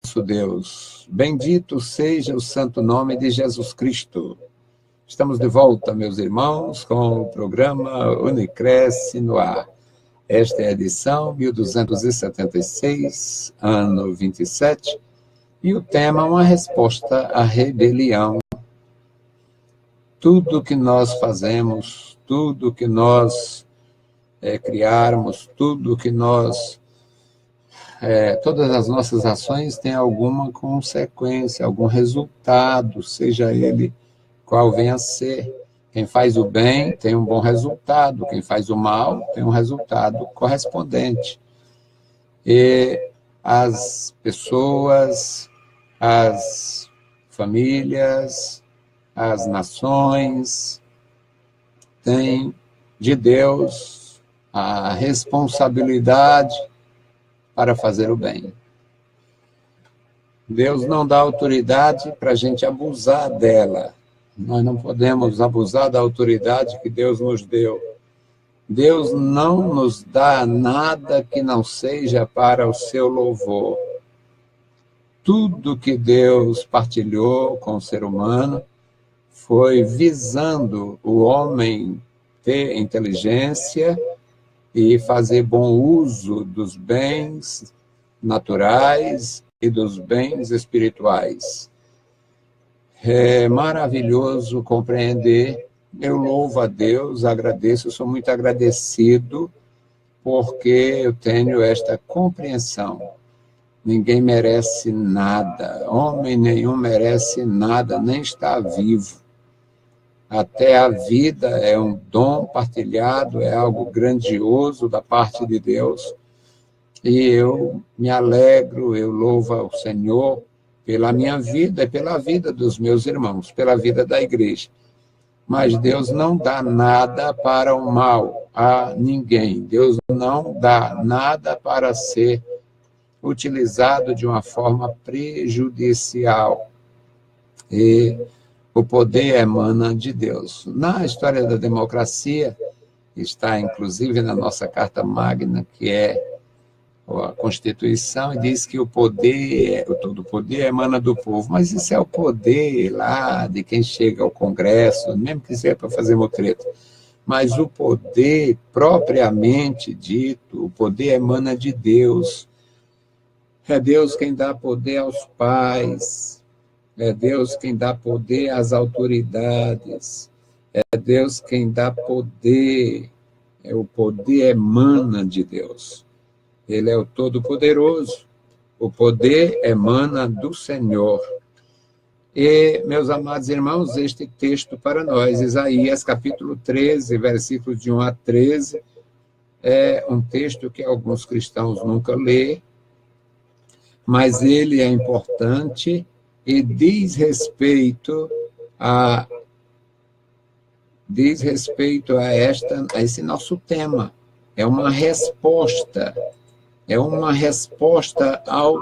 nosso Deus. Bendito seja o santo nome de Jesus Cristo. Estamos de volta, meus irmãos, com o programa Unicresce no ar. Esta é a edição 1276, ano 27, e o tema é uma resposta à rebelião. Tudo que nós fazemos, tudo que nós criarmos, tudo que nós... todas as nossas ações têm alguma consequência, algum resultado, seja ele qual venha a ser. Quem faz o bem tem um bom resultado, quem faz o mal tem um resultado correspondente. E as pessoas, as famílias, as nações têm de Deus a responsabilidade para fazer o bem. Deus não dá autoridade para a gente abusar dela. Nós não podemos abusar da autoridade que Deus nos deu. Deus não nos dá nada que não seja para o seu louvor. Tudo que Deus partilhou com o ser humano foi visando o homem ter inteligência e fazer bom uso dos bens naturais e dos bens espirituais. É maravilhoso compreender. Eu louvo a Deus, agradeço, sou muito agradecido porque eu tenho esta compreensão. Ninguém merece nada, homem nenhum merece nada, nem está vivo. Até a vida é um dom partilhado, é algo grandioso da parte de Deus. E eu me alegro, eu louvo ao Senhor pela minha vida e pela vida dos meus irmãos, pela vida da igreja. Mas Deus não dá nada para o mal a ninguém. Deus não dá nada para ser utilizado de uma forma prejudicial. E o poder emana de Deus. Na história da democracia, está inclusive na nossa Carta Magna, que é a Constituição, e diz que todo poder emana do povo. Mas isso é o poder lá de quem chega ao Congresso, mesmo que seja para fazer mutreta. Mas o poder propriamente dito, o poder emana de Deus. É Deus quem dá poder aos pais, é Deus quem dá poder às autoridades, é Deus quem dá poder, o poder emana de Deus. Ele é o Todo-Poderoso, o poder emana do Senhor. E, meus amados irmãos, este texto para nós, Isaías capítulo 13, versículos de 1 a 13, é um texto que alguns cristãos nunca lêem, mas ele é importante e diz respeito a esse nosso tema. É uma resposta ao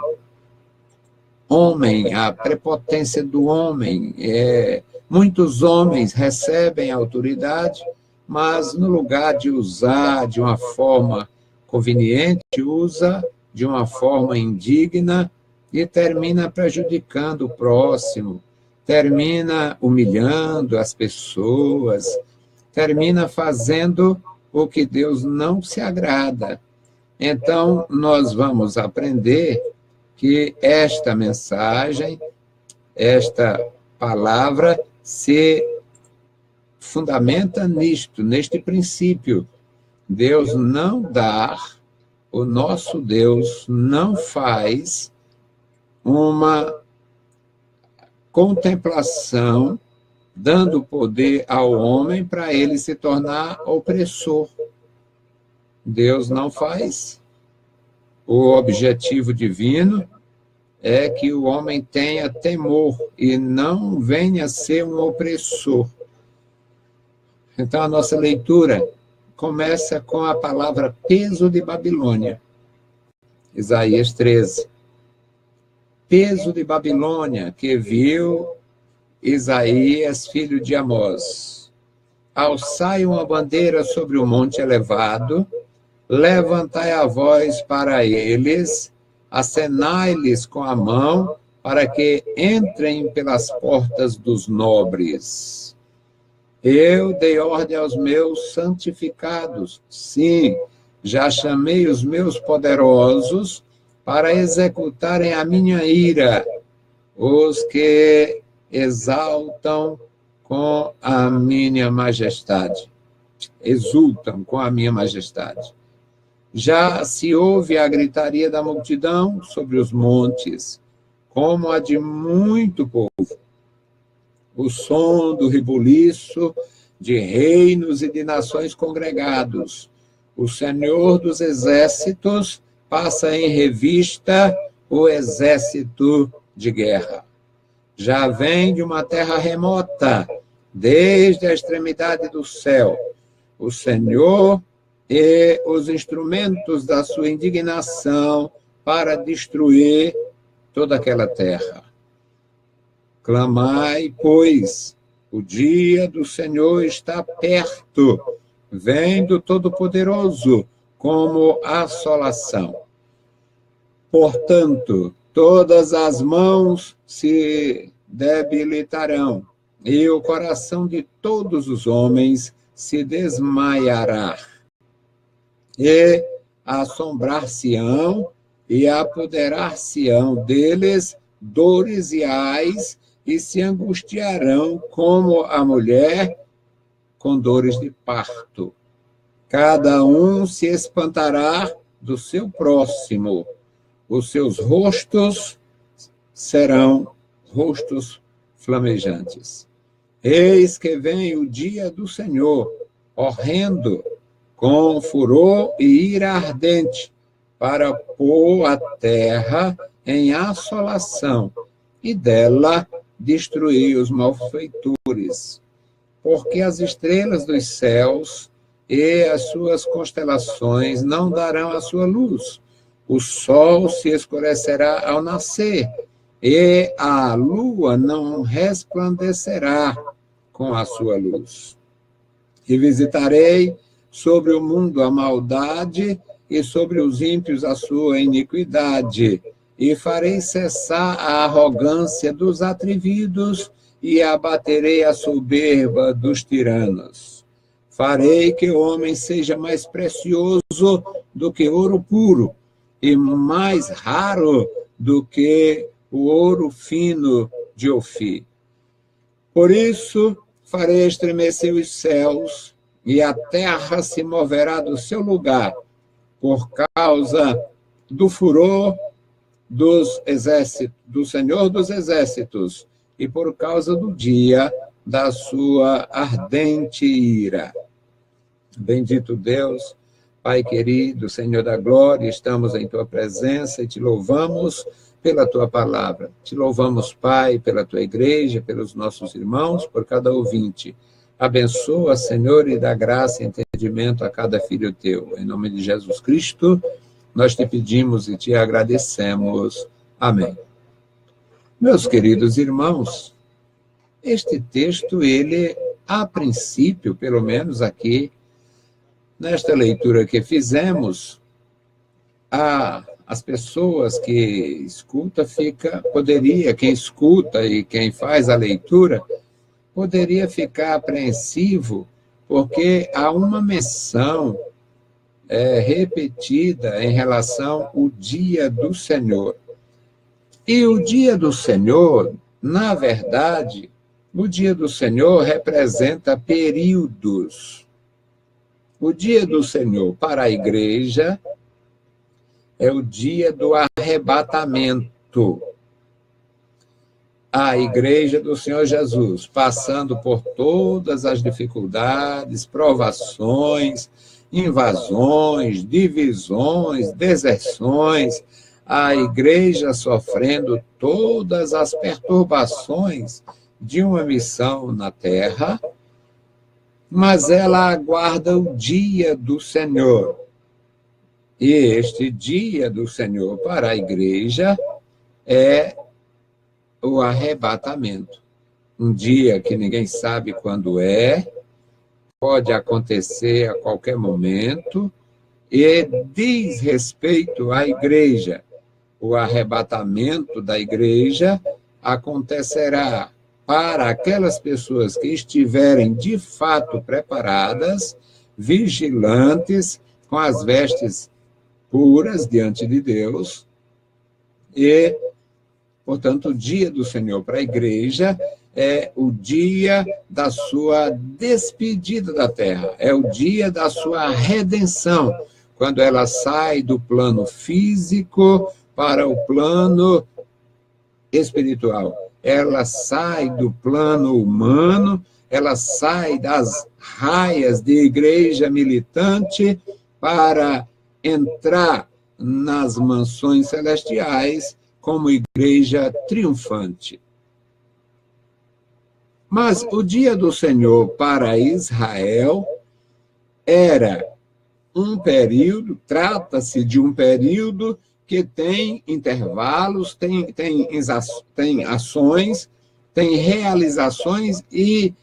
homem, à prepotência do homem. Muitos homens recebem autoridade, mas no lugar de usar de uma forma conveniente, usa de uma forma indigna e termina prejudicando o próximo, termina humilhando as pessoas, termina fazendo o que Deus não se agrada. Então, nós vamos aprender que esta mensagem, esta palavra, se fundamenta neste princípio. Deus não dá, o nosso Deus não faz uma contemplação dando poder ao homem para ele se tornar opressor. Deus não faz. O objetivo divino é que o homem tenha temor e não venha a ser um opressor. Então, a nossa leitura começa com a palavra peso de Babilônia. Isaías 13. Peso de Babilônia, que viu Isaías, filho de Amós. Alçai uma bandeira sobre o monte elevado, levantai a voz para eles acenai-lhes com a mão, para que entrem pelas portas dos nobres. Eu dei ordem aos meus santificados, sim, já chamei os meus poderosos para executarem a minha ira, os que exaltam com a minha majestade, exultam com a minha majestade. Já se ouve a gritaria da multidão sobre os montes, como a de muito povo. O som do rebuliço de reinos e de nações congregados. O Senhor dos exércitos passa em revista o exército de guerra. Já vem de uma terra remota, desde a extremidade do céu. O Senhor e os instrumentos da sua indignação para destruir toda aquela terra. Clamai, pois, o dia do Senhor está perto, vem do Todo-Poderoso como assolação. Portanto, todas as mãos se debilitarão, e o coração de todos os homens se desmaiará. E assombrar-se-ão e apoderar-se-ão deles dores e ais, e se angustiarão como a mulher com dores de parto. Cada um se espantará do seu próximo. Os seus rostos serão rostos flamejantes. Eis que vem o dia do Senhor, horrendo, com furor e ira ardente, para pôr a terra em assolação, e dela destruir os malfeitores. Porque as estrelas dos céus e as suas constelações não darão a sua luz. O sol se escurecerá ao nascer, e a lua não resplandecerá com a sua luz. E visitarei sobre o mundo a maldade, e sobre os ímpios a sua iniquidade, e farei cessar a arrogância dos atrevidos, e abaterei a soberba dos tiranos. Farei que o homem seja mais precioso do que ouro puro, e mais raro do que o ouro fino de Ofir. Por isso, farei estremecer os céus, e a terra se moverá do seu lugar, por causa do furor dos exércitos, do Senhor dos exércitos, e por causa do dia da sua ardente ira. Bendito Deus, Pai querido, Senhor da glória, estamos em tua presença e te louvamos pela tua palavra. Te louvamos, Pai, pela tua igreja, pelos nossos irmãos, por cada ouvinte. Abençoa, Senhor, e dá graça e entendimento a cada filho teu. Em nome de Jesus Cristo, nós te pedimos e te agradecemos. Amém. Meus queridos irmãos, este texto, ele, a princípio, pelo menos aqui, nesta leitura que fizemos, as pessoas que escutam quem escuta e quem faz a leitura, poderia ficar apreensivo, porque há uma menção repetida em relação ao dia do Senhor. E o dia do Senhor, na verdade, o dia do Senhor representa períodos. O dia do Senhor para a igreja é o dia do arrebatamento. A igreja do Senhor Jesus, passando por todas as dificuldades, provações, invasões, divisões, deserções, a igreja sofrendo todas as perturbações de uma missão na terra, mas ela aguarda o dia do Senhor. E este dia do Senhor para a igreja é o arrebatamento. Um dia que ninguém sabe quando pode acontecer a qualquer momento, e diz respeito à igreja. o arrebatamento da igreja acontecerá para aquelas pessoas que estiverem de fato preparadas, vigilantes, com as vestes puras diante de Deus, e, portanto, o dia do Senhor para a igreja é o dia da sua despedida da terra, é o dia da sua redenção, quando ela sai do plano físico para o plano espiritual. Ela sai do plano humano, ela sai das raias de igreja militante para entrar nas mansões celestiais como igreja triunfante. Mas o dia do Senhor para Israel era um período, trata-se de um período que tem intervalos, tem ações, tem realizações e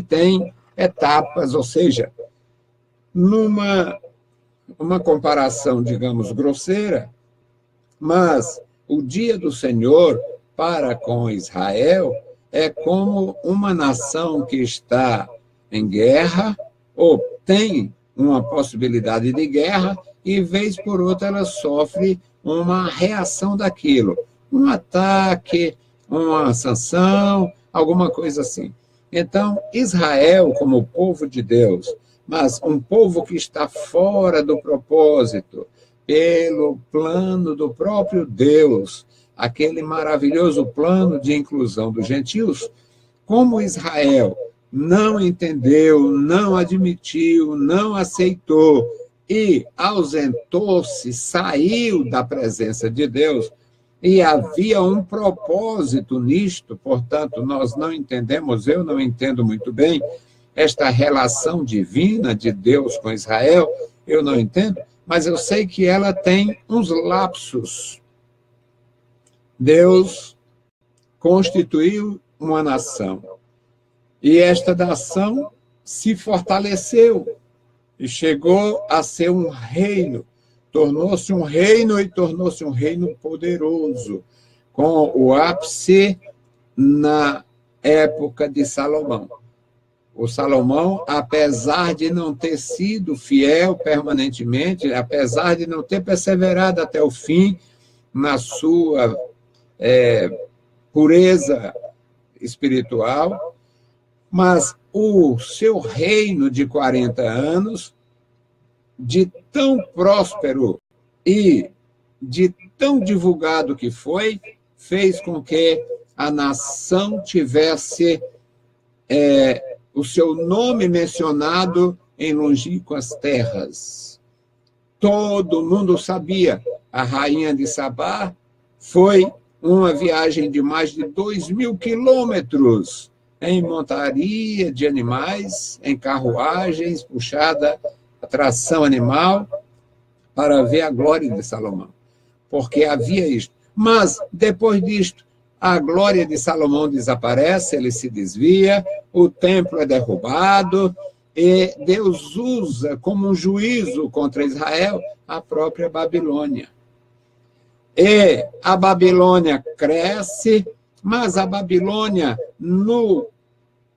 tem etapas, ou seja, numa comparação, digamos, grosseira, mas o dia do Senhor para com Israel é como uma nação que está em guerra ou tem uma possibilidade de guerra e, vez por outra, ela sofre uma reação daquilo, um ataque, uma sanção, alguma coisa assim. Então, Israel, como povo de Deus, mas um povo que está fora do propósito, pelo plano do próprio Deus, aquele maravilhoso plano de inclusão dos gentios, como Israel não entendeu, não admitiu, não aceitou e ausentou-se, saiu da presença de Deus, e havia um propósito nisto, portanto, nós não entendemos, eu não entendo muito bem, esta relação divina de Deus com Israel, eu não entendo, mas eu sei que ela tem uns lapsos. Deus constituiu uma nação, e esta nação se fortaleceu, e chegou a ser um reino, tornou-se um reino e tornou-se um reino poderoso, com o ápice na época de Salomão. O Salomão, apesar de não ter sido fiel permanentemente, apesar de não ter perseverado até o fim na sua pureza espiritual, mas o seu reino de 40 anos, de tão próspero e de tão divulgado que foi, fez com que a nação tivesse o seu nome mencionado em longínquas terras. Todo mundo sabia. A rainha de Sabá foi uma viagem de mais de 2.000 quilômetros em montaria de animais, em carruagens, puxada a tração animal, para ver a glória de Salomão. Porque havia isto. Mas, depois disto, a glória de Salomão desaparece, ele se desvia, o templo é derrubado, e Deus usa como um juízo contra Israel a própria Babilônia. E a Babilônia cresce, mas a Babilônia, no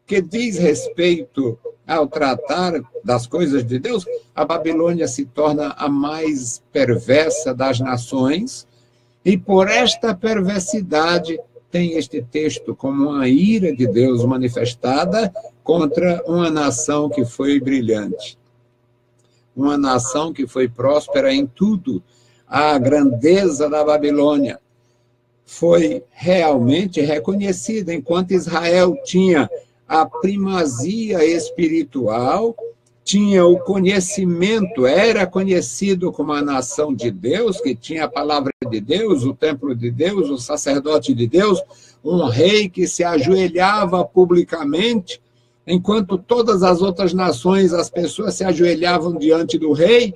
que diz respeito ao tratar das coisas de Deus, a Babilônia se torna a mais perversa das nações, e por esta perversidade tem este texto como uma ira de Deus manifestada contra uma nação que foi brilhante, uma nação que foi próspera em tudo. A grandeza da Babilônia foi realmente reconhecida, enquanto Israel tinha a primazia espiritual, tinha o conhecimento, era conhecido como a nação de Deus, que tinha a palavra de Deus, o templo de Deus, o sacerdote de Deus, um rei que se ajoelhava publicamente, enquanto todas as outras nações, as pessoas se ajoelhavam diante do rei.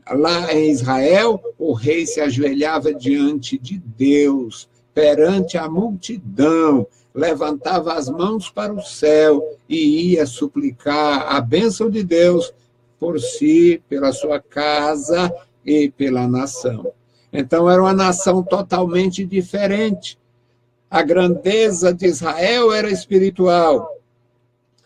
Lá em Israel, o rei se ajoelhava diante de Deus, perante a multidão, levantava as mãos para o céu e ia suplicar a bênção de Deus por si, pela sua casa e pela nação. Então, era uma nação totalmente diferente. A grandeza de Israel era espiritual.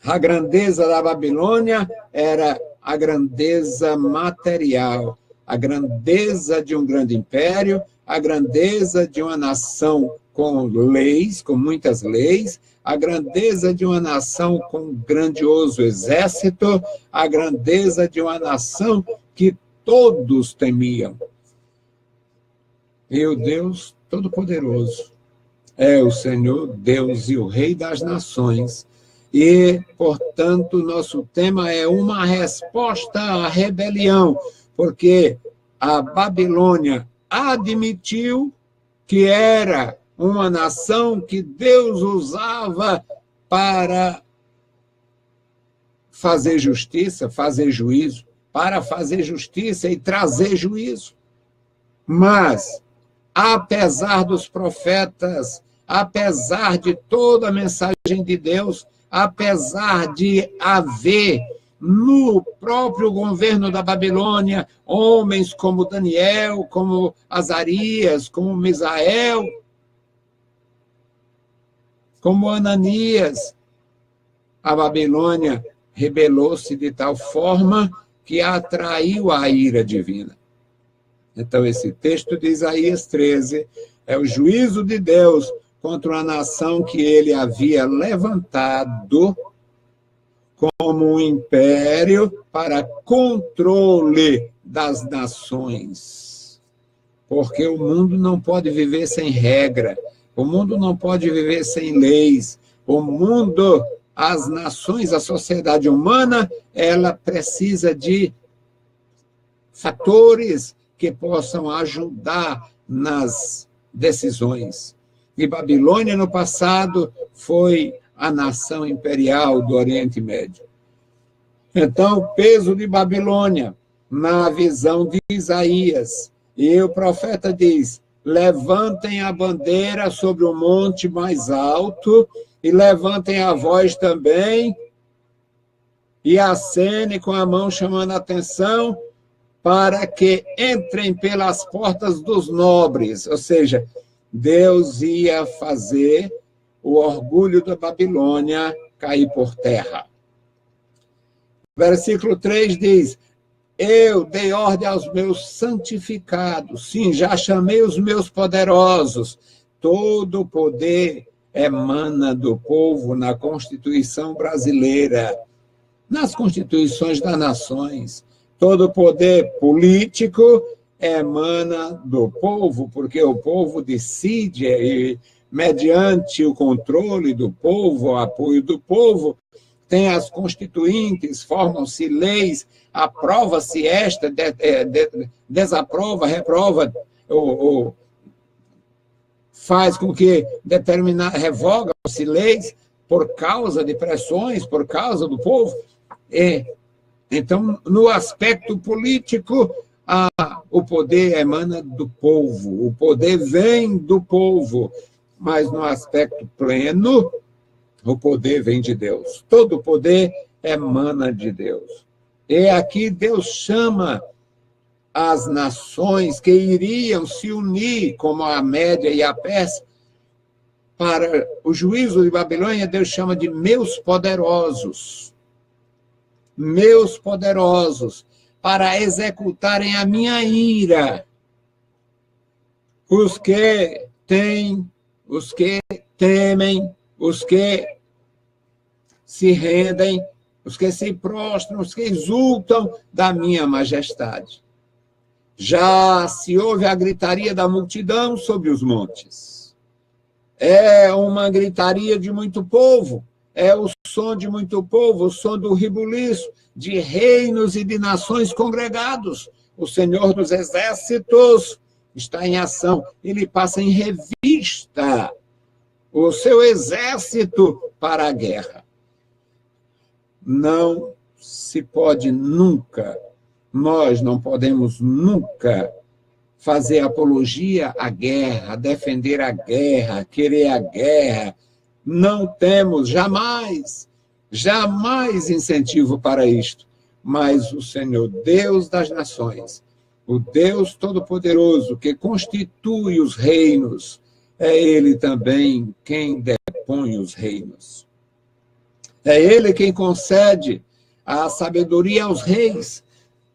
A grandeza da Babilônia era a grandeza material. A grandeza de um grande império, a grandeza de uma nação com leis, com muitas leis, a grandeza de uma nação com um grandioso exército, a grandeza de uma nação que todos temiam. E o Deus Todo-Poderoso é o Senhor Deus e o Rei das Nações. E, portanto, nosso tema é uma resposta à rebelião, porque a Babilônia admitiu que era uma nação que Deus usava para fazer justiça, fazer juízo, para fazer justiça e trazer juízo. Mas, apesar dos profetas, apesar de toda a mensagem de Deus, apesar de haver no próprio governo da Babilônia homens como Daniel, como Azarias, como Misael, como Ananias, a Babilônia rebelou-se de tal forma que atraiu a ira divina. Então, esse texto de Isaías 13 é o juízo de Deus contra uma nação que ele havia levantado como um império para controle das nações. Porque o mundo não pode viver sem regra, o mundo não pode viver sem leis, o mundo, as nações, a sociedade humana, ela precisa de fatores que possam ajudar nas decisões. E Babilônia, no passado, foi a nação imperial do Oriente Médio. Então, o peso de Babilônia, na visão de Isaías, e o profeta diz: levantem a bandeira sobre o monte mais alto, e levantem a voz também, e acene com a mão chamando a atenção, para que entrem pelas portas dos nobres. Ou seja, Deus ia fazer o orgulho da Babilônia cair por terra. Versículo 3 diz: eu dei ordem aos meus santificados, sim, já chamei os meus poderosos. Todo o poder emana do povo na Constituição brasileira, nas constituições das nações. Todo o poder político emana do povo, porque o povo decide e, mediante o controle do povo, o apoio do povo, tem as constituintes, formam-se leis, aprova-se esta, desaprova, reprova, ou faz com que revogam-se leis por causa de pressões, por causa do povo. Então, no aspecto político, o poder emana do povo, o poder vem do povo, mas no aspecto pleno, o poder vem de Deus. Todo o poder emana de Deus. E aqui Deus chama as nações que iriam se unir, como a Média e a Pérsia, para o juízo de Babilônia. Deus chama de meus poderosos, para executarem a minha ira. Os que temem, os que se rendem, os que se prostram, os que exultam da minha majestade. Já se ouve a gritaria da multidão sobre os montes. É uma gritaria de muito povo, é o som de muito povo, o som do rebuliço, de reinos e de nações congregados. O Senhor dos Exércitos está em ação, ele passa em revista o seu exército para a guerra. Não se pode nunca, nós não podemos nunca fazer apologia à guerra, defender a guerra, querer a guerra. Não temos jamais incentivo para isto. Mas o Senhor, Deus das nações, O Deus Todo-Poderoso, que constitui os reinos, é Ele também quem depõe os reinos. É Ele quem concede a sabedoria aos reis.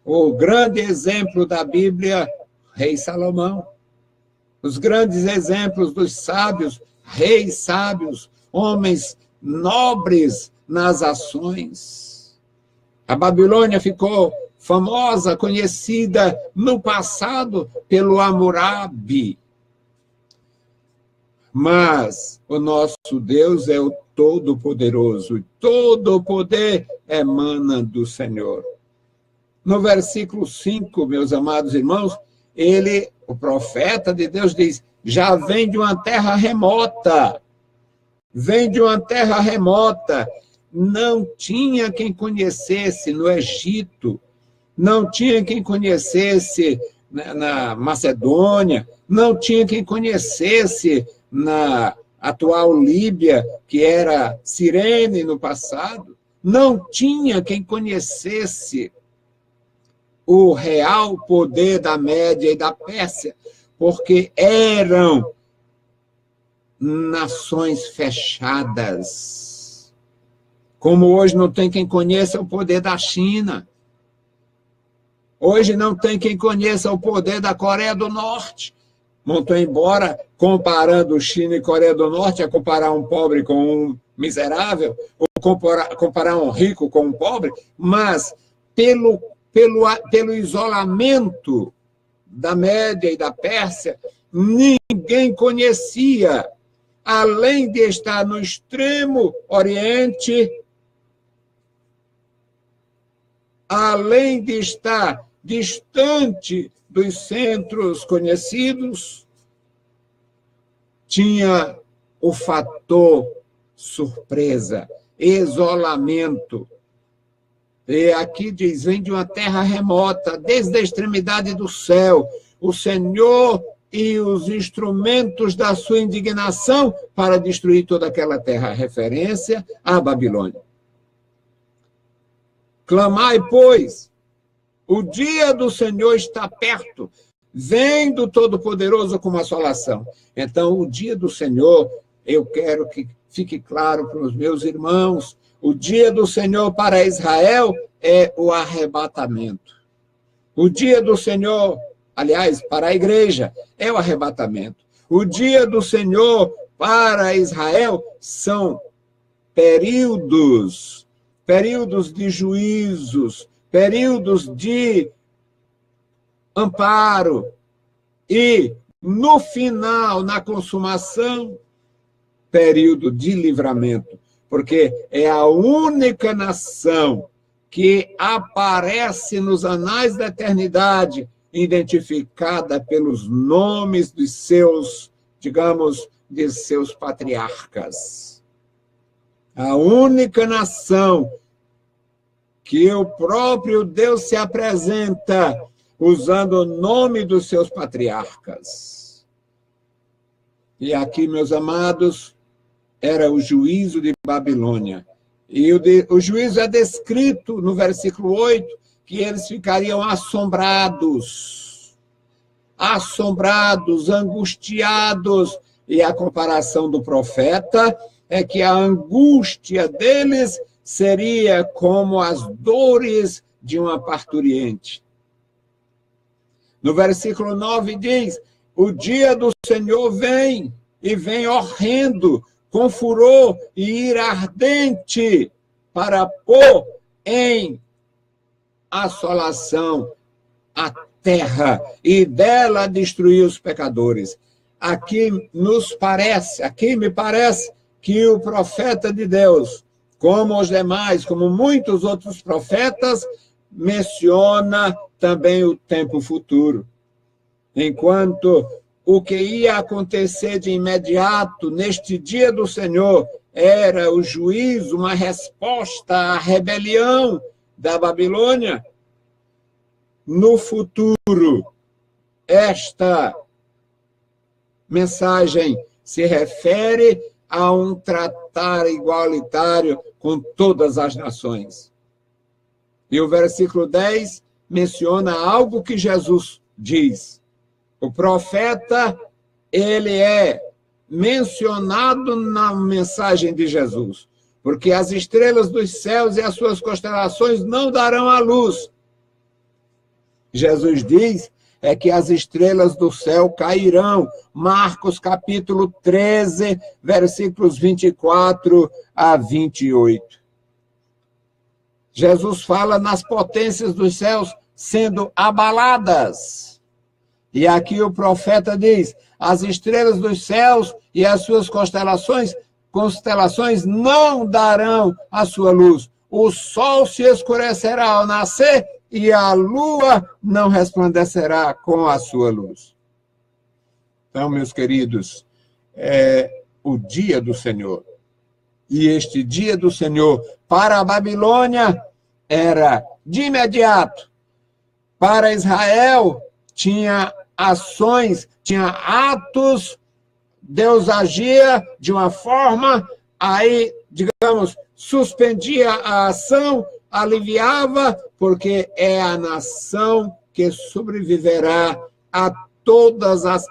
O grande exemplo da Bíblia, rei Salomão. Os grandes exemplos dos sábios, reis sábios, homens nobres nas ações. A Babilônia ficou famosa, conhecida no passado pelo Hammurabi. Mas o nosso Deus é o Todo-Poderoso, e todo o poder emana do Senhor. No versículo 5, meus amados irmãos, o profeta de Deus diz, já vem de uma terra remota. Vem de uma terra remota. Não tinha quem conhecesse no Egito, não tinha quem conhecesse na Macedônia, não tinha quem conhecesse na atual Líbia, que era Cirene no passado, não tinha quem conhecesse o real poder da Média e da Pérsia, porque eram nações fechadas. Como hoje não tem quem conheça o poder da China. Hoje não tem quem conheça o poder da Coreia do Norte. Muito embora, comparando China e Coreia do Norte, é comparar um pobre com um miserável, ou comparar um rico com um pobre, mas pelo isolamento da Média e da Pérsia, ninguém conhecia, além de estar no extremo Oriente, além de estar distante dos centros conhecidos, tinha o fator surpresa, isolamento. E aqui diz, vem de uma terra remota, desde a extremidade do céu, o Senhor e os instrumentos da sua indignação para destruir toda aquela terra. Referência à Babilônia. Clamai, pois, o dia do Senhor está perto, vem do Todo-Poderoso com assolação. Então, o dia do Senhor, eu quero que fique claro para os meus irmãos, o dia do Senhor para Israel é o arrebatamento. O dia do Senhor, aliás, para a igreja, é o arrebatamento. O dia do Senhor para Israel são períodos de juízos, períodos de amparo e, no final, na consumação, período de livramento, porque é a única nação que aparece nos anais da eternidade, identificada pelos nomes dos seus, digamos, de seus patriarcas. A única nação que o próprio Deus se apresenta usando o nome dos seus patriarcas. E aqui, meus amados, era o juízo de Babilônia. E o juízo é descrito no versículo 8, que eles ficariam assombrados, angustiados. E a comparação do profeta é que a angústia deles seria como as dores de uma parturiente. No versículo 9 diz, o dia do Senhor vem, e vem horrendo, com furor e ira ardente, para pôr em assolação a terra, e dela destruir os pecadores. Aqui me parece que o profeta de Deus, como os demais, como muitos outros profetas, menciona também o tempo futuro. Enquanto o que ia acontecer de imediato neste dia do Senhor era o juízo, uma resposta à rebelião da Babilônia, no futuro, esta mensagem se refere a um tratar igualitário com todas as nações. E o versículo 10 menciona algo que Jesus diz, o profeta, ele é mencionado na mensagem de Jesus, porque as estrelas dos céus e as suas constelações não darão a luz. Jesus diz que as estrelas do céu cairão. Marcos capítulo 13, versículos 24 a 28. Jesus fala nas potências dos céus sendo abaladas. E aqui o profeta diz, as estrelas dos céus e as suas constelações não darão a sua luz. O sol se escurecerá ao nascer e a lua não resplandecerá com a sua luz. Então, meus queridos, é o dia do Senhor. E este dia do Senhor, para a Babilônia, era de imediato. Para Israel, tinha ações, tinha atos, Deus agia de uma forma, aí, digamos, suspendia a ação, aliviava, porque é a nação que sobreviverá a todas as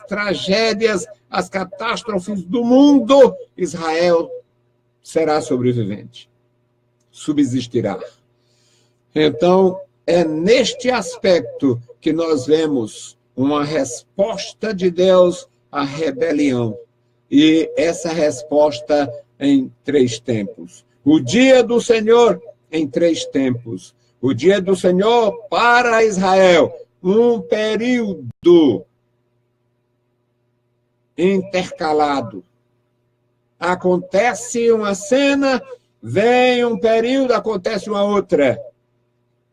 tragédias, as catástrofes do mundo. Israel será sobrevivente, subsistirá. Então, é neste aspecto que nós vemos uma resposta de Deus à rebelião. E essa resposta em 3 tempos. O dia do Senhor em 3 tempos. O dia do Senhor para Israel, um período intercalado. Acontece uma cena, vem um período, acontece uma outra.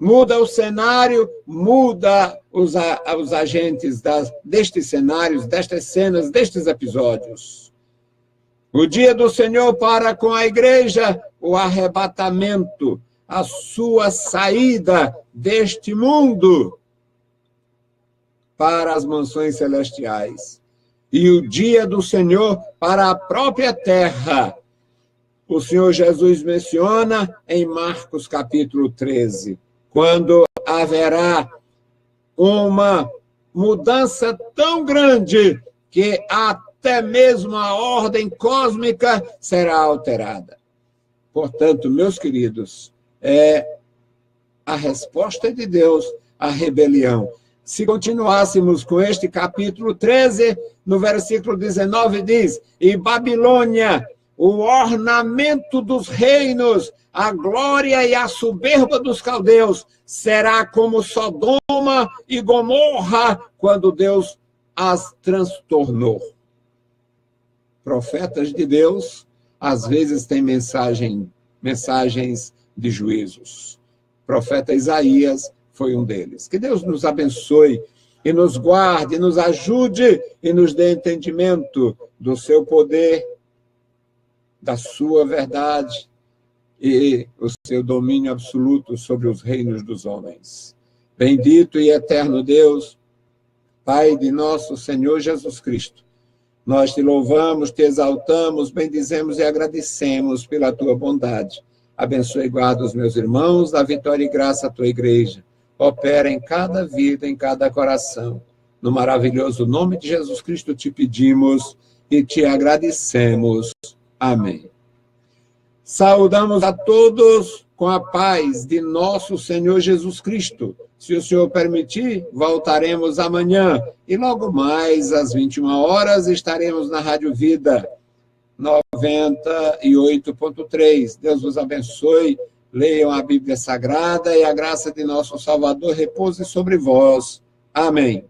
Muda o cenário, muda os agentes destes cenários, destas cenas, destes episódios. O dia do Senhor para com a igreja, o arrebatamento, a sua saída deste mundo para as mansões celestiais. E o dia do Senhor para a própria terra. O Senhor Jesus menciona em Marcos capítulo 13. Quando haverá uma mudança tão grande que até mesmo a ordem cósmica será alterada. Portanto, meus queridos, é a resposta de Deus à rebelião. Se continuássemos com este capítulo 13, no versículo 19 diz, e Babilônia, o ornamento dos reinos, a glória e a soberba dos caldeus, será como Sodoma e Gomorra, quando Deus as transtornou. Profetas de Deus, às vezes, têm mensagens de juízos. O profeta Isaías foi um deles. Que Deus nos abençoe e nos guarde, nos ajude e nos dê entendimento do seu poder, da sua verdade e o seu domínio absoluto sobre os reinos dos homens. Bendito e eterno Deus, Pai de nosso Senhor Jesus Cristo, nós te louvamos, te exaltamos, bendizemos e agradecemos pela tua bondade. Abençoe e guarda os meus irmãos, dá vitória e graça à tua igreja. Opera em cada vida, em cada coração. No maravilhoso nome de Jesus Cristo te pedimos e te agradecemos. Amém. Saudamos a todos com a paz de nosso Senhor Jesus Cristo. Se o Senhor permitir, voltaremos amanhã. E logo mais, às 21 horas, estaremos na Rádio Vida 98.3. Deus vos abençoe. Leiam a Bíblia Sagrada e a graça de nosso Salvador repouse sobre vós. Amém.